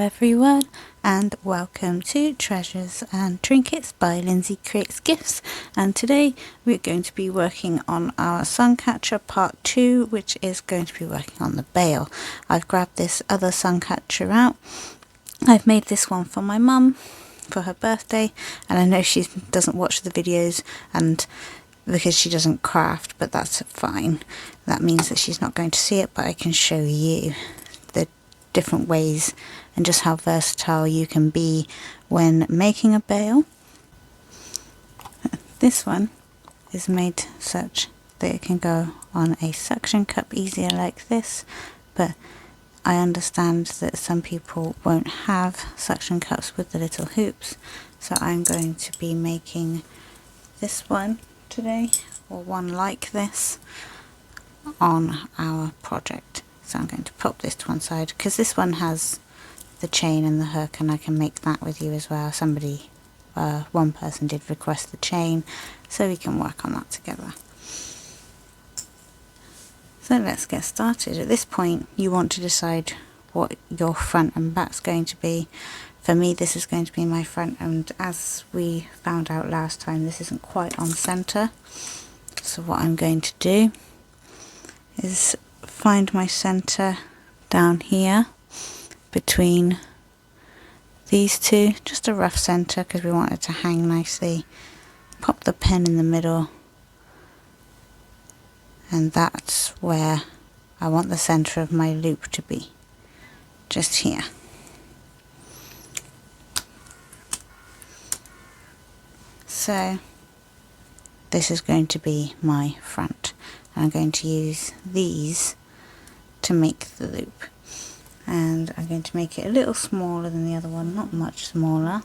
everyone, and welcome to Treasures and Trinkets by Lindsay Creates Gifts. And today we're going to be working on our Suncatcher part 2, which is going to be working on the bale. I've grabbed this other Suncatcher out. I've made this one for my mum for her birthday, and I know she doesn't watch the videos and because she doesn't craft, but that's fine. That means that she's not going to see it, but I can show you the different ways and just how versatile you can be when making a bale. This one is made such that it can go on a suction cup easier like this, but I understand that some people won't have suction cups with the little hoops, so I'm going to be making this one today, or one like this, on our project. So I'm going to pop this to one side because this one has the chain and the hook, and I can make that with you as well. One person did request the chain, so we can work on that together. So let's get started. At this point you want to decide what your front and back's going to be. For me, this is going to be my front, and as we found out last time, this isn't quite on center. So what I'm going to do is find my center down here between these two, just a rough center because we want it to hang nicely. Pop the pen in the middle, and that's where I want the center of my loop to be, just here. So this is going to be my front, and I'm going to use these to make the loop, and I'm going to make it a little smaller than the other one, not much smaller.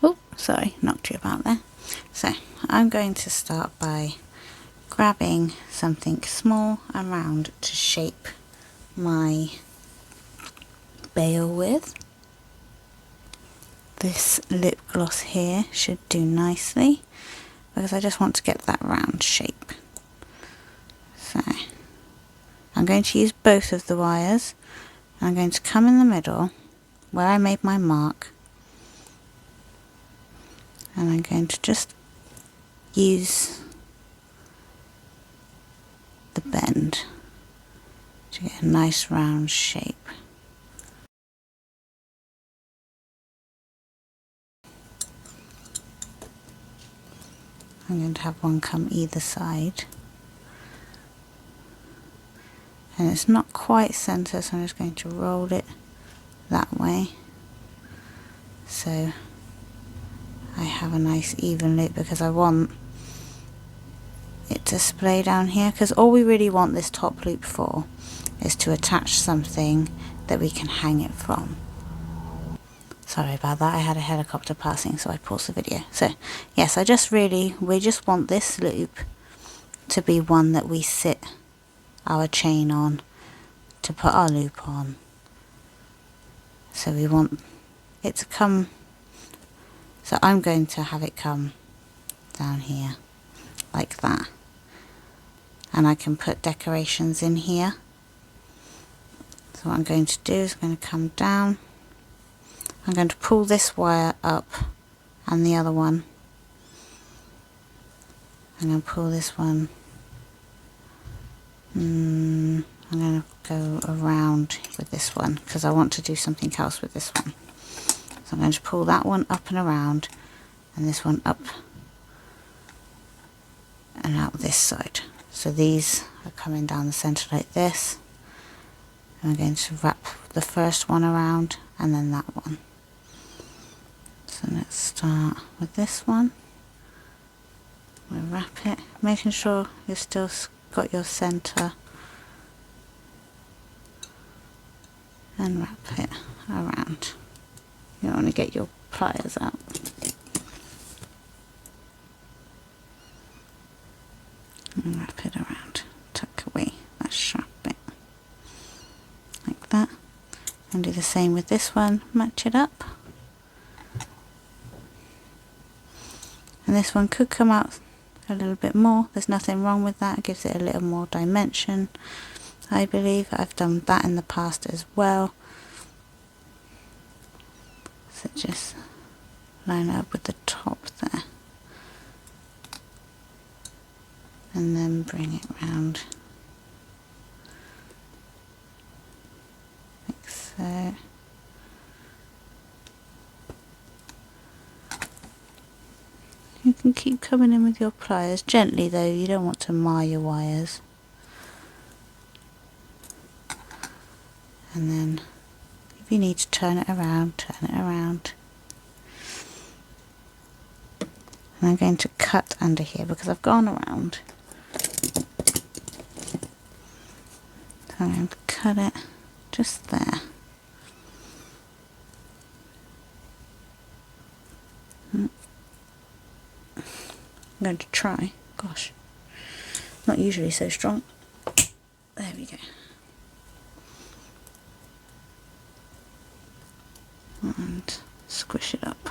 Oh, sorry, knocked you about there. So I'm going to start by grabbing something small and round to shape my bale with. This lip gloss here should do nicely because I just want to get that round shape. So I'm going to use both of the wires, and I'm going to come in the middle where I made my mark, and I'm going to just use the bend to get a nice round shape. I'm going to have one come either side, and it's not quite center, so I'm just going to roll it that way so I have a nice even loop, because I want it to splay down here, because all we really want this top loop for is to attach something that we can hang it from. Sorry about that, I had a helicopter passing, so I paused the video. So yes, we just want this loop to be one that we sit our chain on to put our loop on. So we want it to come, so I'm going to have it come down here like that, and I can put decorations in here. So what I'm going to do is I'm going to come down, I'm going to pull this wire up and the other one. I'm going to pull this one. I'm going to go around with this one because I want to do something else with this one. So I'm going to pull that one up and around, and this one up and out this side. So these are coming down the center like this. And I'm going to wrap the first one around and then that one. So let's start with this one. We'll wrap it, making sure you've still got your center, and wrap it around. You don't want to get your pliers out. And wrap it around, tuck away that sharp bit like that, and do the same with this one, match it up. And this one could come out a little bit more, there's nothing wrong with that, it gives it a little more dimension. I believe I've done that in the past as well. So just line it up with the top there, and then bring it round like so. You can keep coming in with your pliers, gently though, you don't want to mar your wires. And then if you need to turn it around, turn it around. And I'm going to cut under here because I've gone around. So I'm going to cut it just there. I'm going to try. Gosh, not usually so strong. There we go. And squish it up.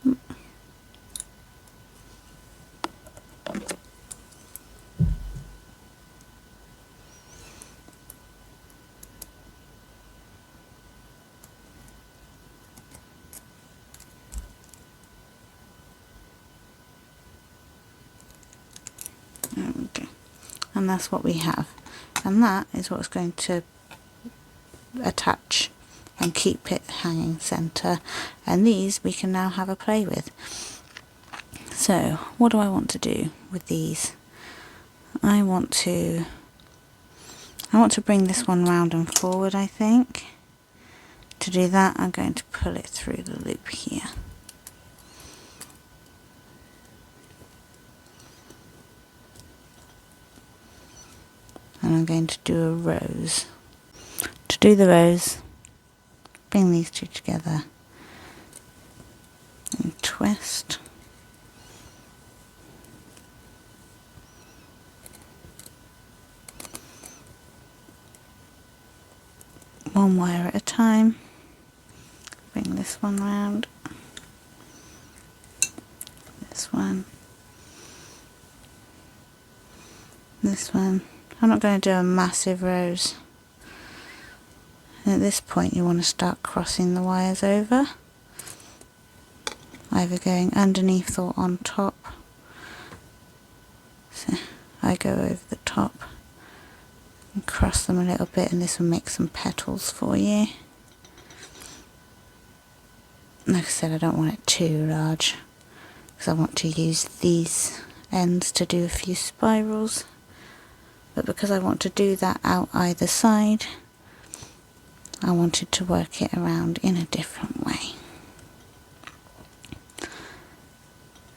There we go. And that's what we have. And that is what's going to attach and keep it hanging centre. And these we can now have a play with. So what do I want to do with these? I want to bring this one round and forward, I think. To do that, I'm going to pull it through the loop here. And I'm going to do a rose. To do the rose, bring these two together and twist. One wire at a time. Bring this one round. This one. This one. I'm not going to do a massive rose. And at this point you want to start crossing the wires over, either going underneath or on top. So I go over the top and cross them a little bit, and this will make some petals for you. Like I said, I don't want it too large because I want to use these ends to do a few spirals. But because I want to do that out either side, I wanted to work it around in a different way.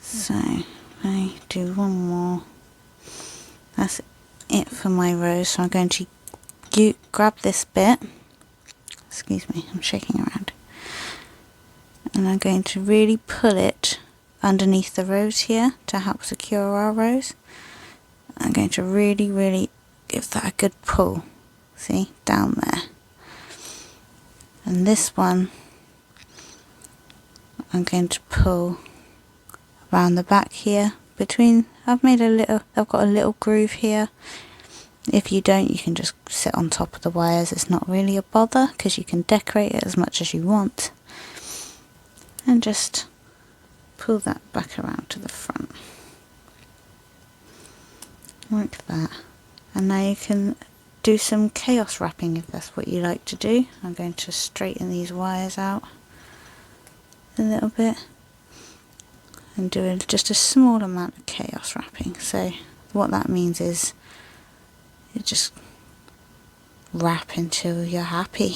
So I do one more. That's it for my rose. So I'm going to grab this bit. Excuse me, I'm shaking around. And I'm going to really pull it underneath the rose here to help secure our rose. I'm going to really give that a good pull, see, down there. And this one I'm going to pull around the back here between, I've got a little groove here. If you don't, you can just sit on top of the wires. It's not really a bother because you can decorate it as much as you want. And just pull that back around to the front. Like that. And now you can do some chaos wrapping if that's what you like to do. I'm going to straighten these wires out a little bit and do just a small amount of chaos wrapping. So what that means is you just wrap until you're happy.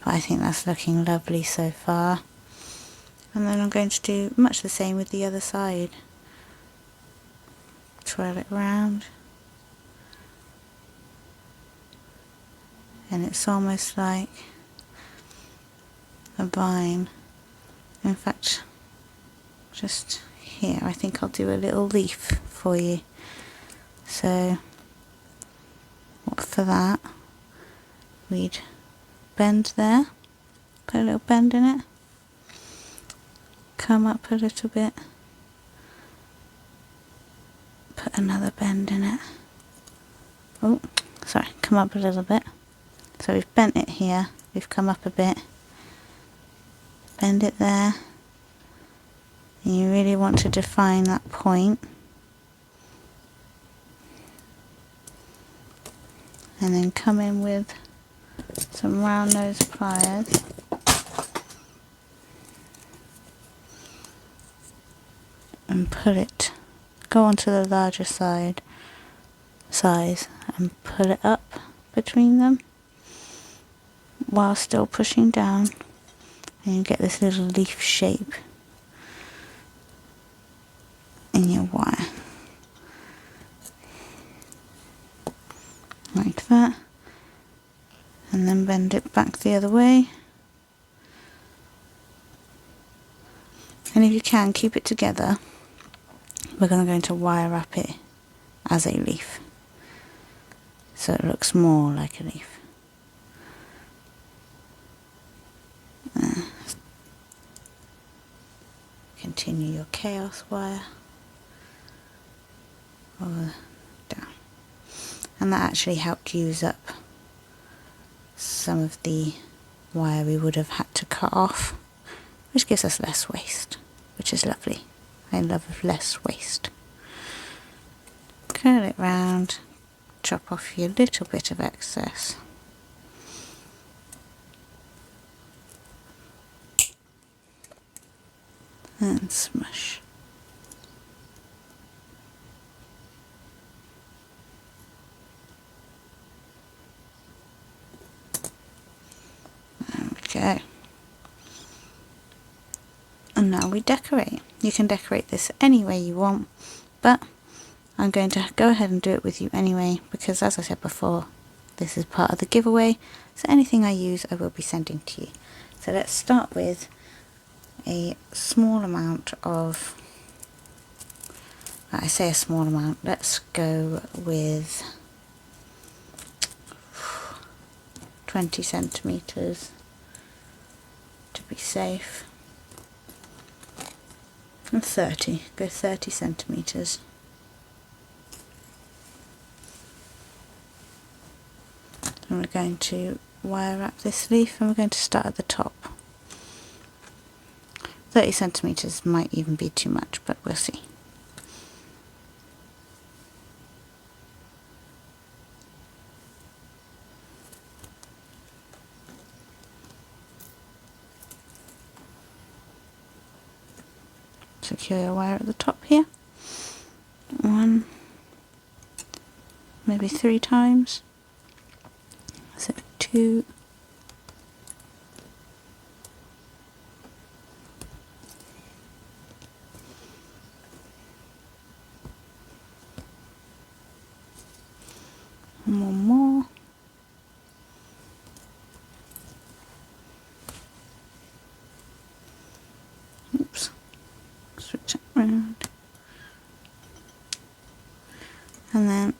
But I think that's looking lovely so far. And then I'm going to do much the same with the other side. Twirl it round. And it's almost like a vine. In fact, just here, I think I'll do a little leaf for you. So, for that, we'd bend there, put a little bend in it, come up a little bit, another bend in it. Oh, sorry, come up a little bit. So we've bent it here, we've come up a bit, bend it there, and you really want to define that point, and then come in with some round nose pliers and pull it, go onto the larger size and pull it up between them while still pushing down, and you get this little leaf shape in your wire, like that, and then bend it back the other way, and if you can, keep it together. We're going to wire wrap it as a leaf so it looks more like a leaf. Continue your chaos wire over down, and that actually helped use up some of the wire we would have had to cut off, which gives us less waste, which is lovely. I love less waste. Curl it round, chop off your little bit of excess. And smush. There we go. And now we decorate. You can decorate this any way you want, but I'm going to go ahead and do it with you anyway, because as I said before, this is part of the giveaway, so anything I use I will be sending to you. So let's start with a small amount of, I say a small amount, let's go with 20 centimeters to be safe, and 30, go 30 centimeters. And we're going to wire wrap this leaf, and we're going to start at the top. 30 centimeters might even be too much, but we'll see. Secure your wire at the top here. 1, maybe 3 times. So 2, 1 more. Oops. Switch it around. And then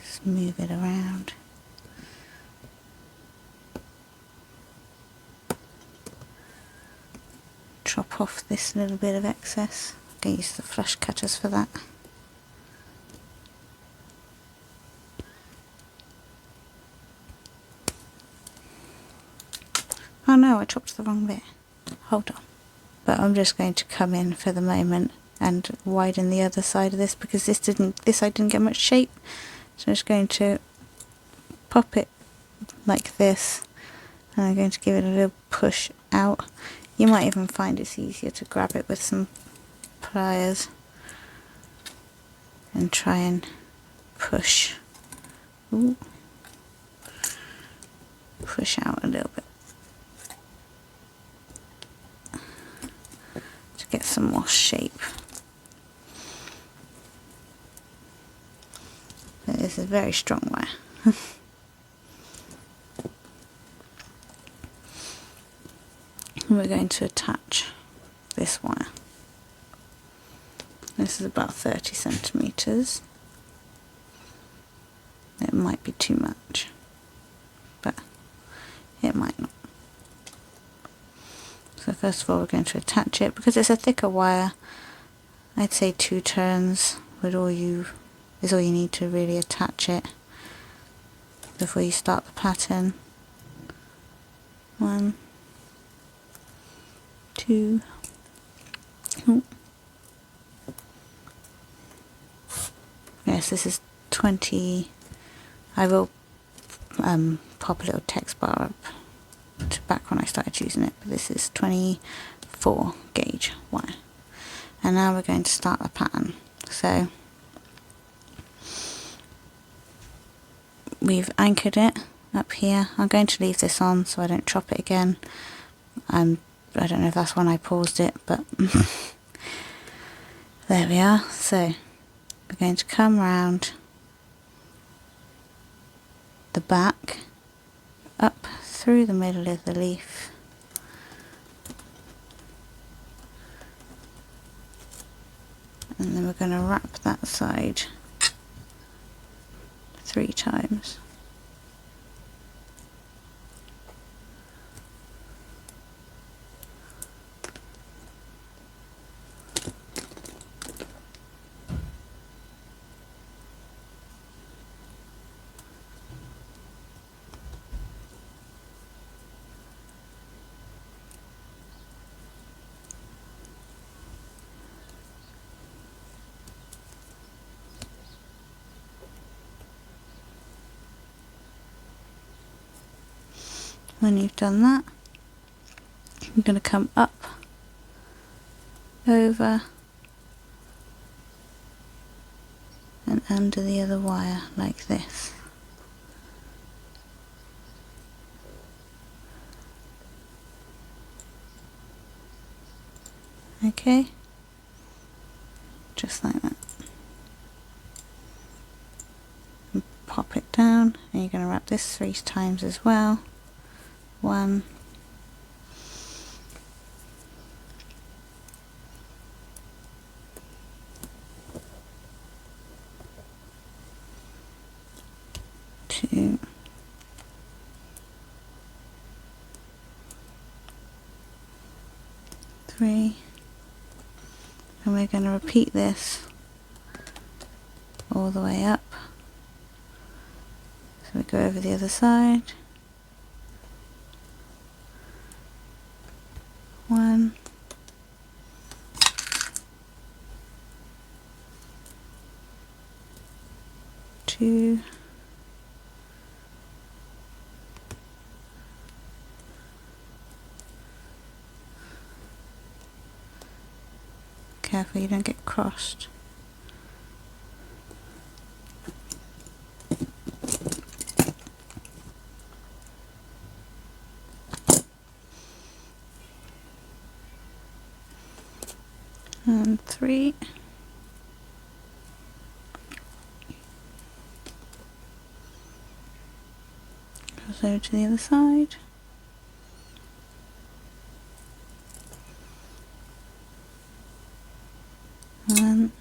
just move it around. Chop off this little bit of excess. I'm going to use the flush cutters for that. Oh no, I chopped the wrong bit. Hold on. But I'm just going to come in for the moment and widen the other side of this, because this side didn't get much shape. So I'm just going to pop it like this, and I'm going to give it a little push out. You might even find it's easier to grab it with some pliers and try and push. Ooh. Push out a little bit to get some more shape. This is very strong wire. We're going to attach this wire. This is about 30 centimeters. It might be too much, but it might not. So first of all, we're going to attach it. Because it's a thicker wire, I'd say 2 turns is all you need to really attach it before you start the pattern. 1, 2. Oh. Yes, this is 20. I will pop a little text bar up to back when I started using it, but this is 24 gauge wire. And now we're going to start the pattern. So we've anchored it up here. I'm going to leave this on so I don't chop it again. I don't know if that's when I paused it, but there we are. So we're going to come round the back, up through the middle of the leaf, and then we're going to wrap that side 3 times. When you've done that, you're going to come up, over, and under the other wire like this. Okay, just like that. And pop it down, and you're going to wrap this 3 times as well. 1, 2, 3, and we're going to repeat this all the way up. So we go over the other side. 1, 2, 'Careful you don't get crossed. And 3. Goes over to the other side. 1,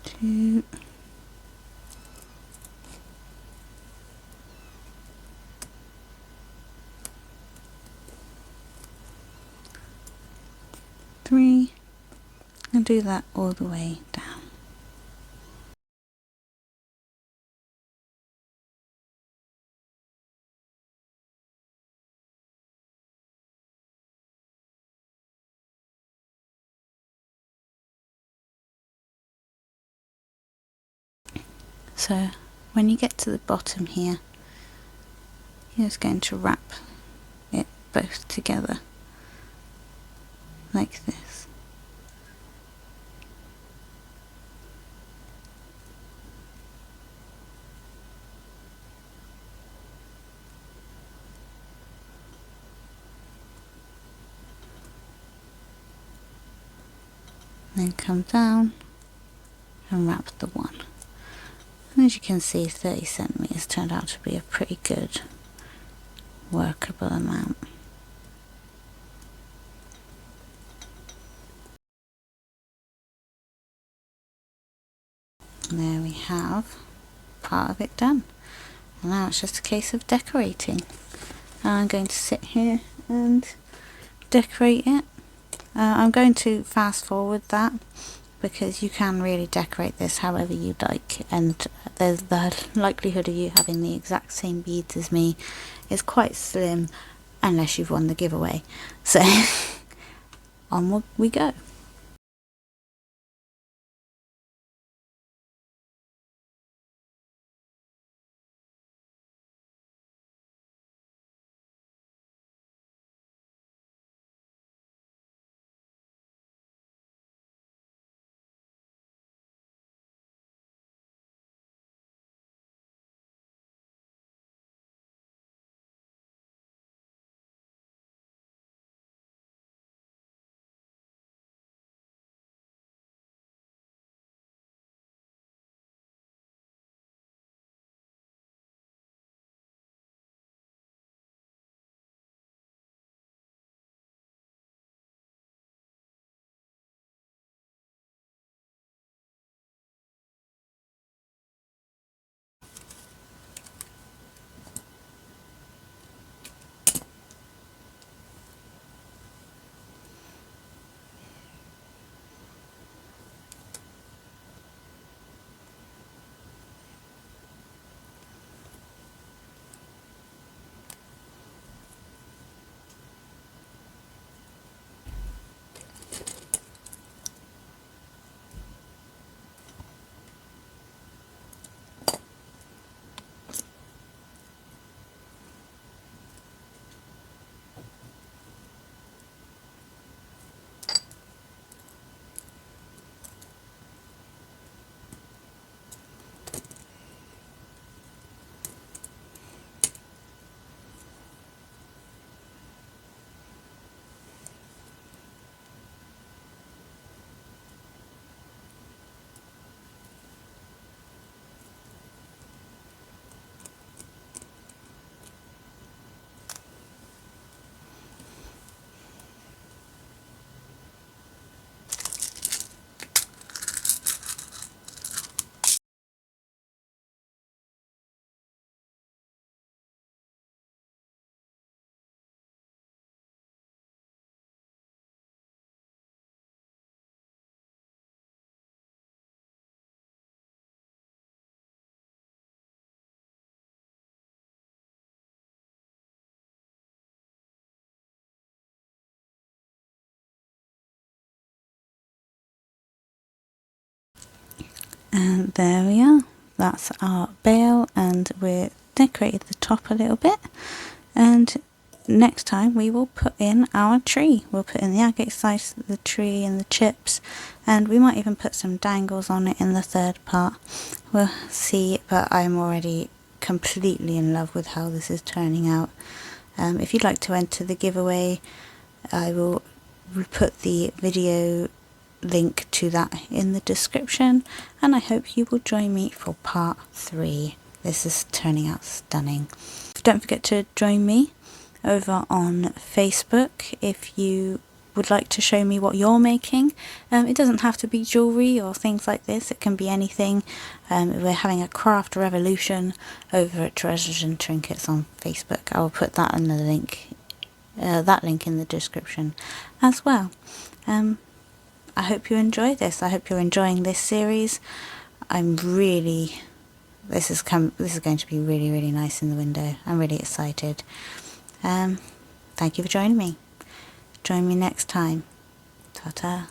2, 3, and do that all the way down. So when you get to the bottom here, you're just going to wrap it both together like this. Then come down and wrap the 1. And as you can see, 30 centimeters turned out to be a pretty good workable amount. And there we have part of it done. And now it's just a case of decorating. I'm going to sit here and decorate it. I'm going to fast forward that because you can really decorate this however you like, and there's the likelihood of you having the exact same beads as me is quite slim unless you've won the giveaway. So onward we go. And there we are, that's our bale, and we're decorated the top a little bit. And next time we will put in our tree. We'll put in the agate slice, the tree and the chips, and we might even put some dangles on it in the third part. We'll see, but I'm already completely in love with how this is turning out. If you'd like to enter the giveaway, I will put the video link to that in the description, and I hope you will join me for part 3. This is turning out stunning. Don't forget to join me over on Facebook if you would like to show me what you're making. It doesn't have to be jewellery or things like this, it can be anything. We're having a craft revolution over at Treasures and Trinkets on Facebook. I will put that in the link, that link in the description as well. I hope you enjoy this. I hope you're enjoying this series. This is going to be really, really nice in the window. I'm really excited. Thank you for joining me. Join me next time. Ta-ta.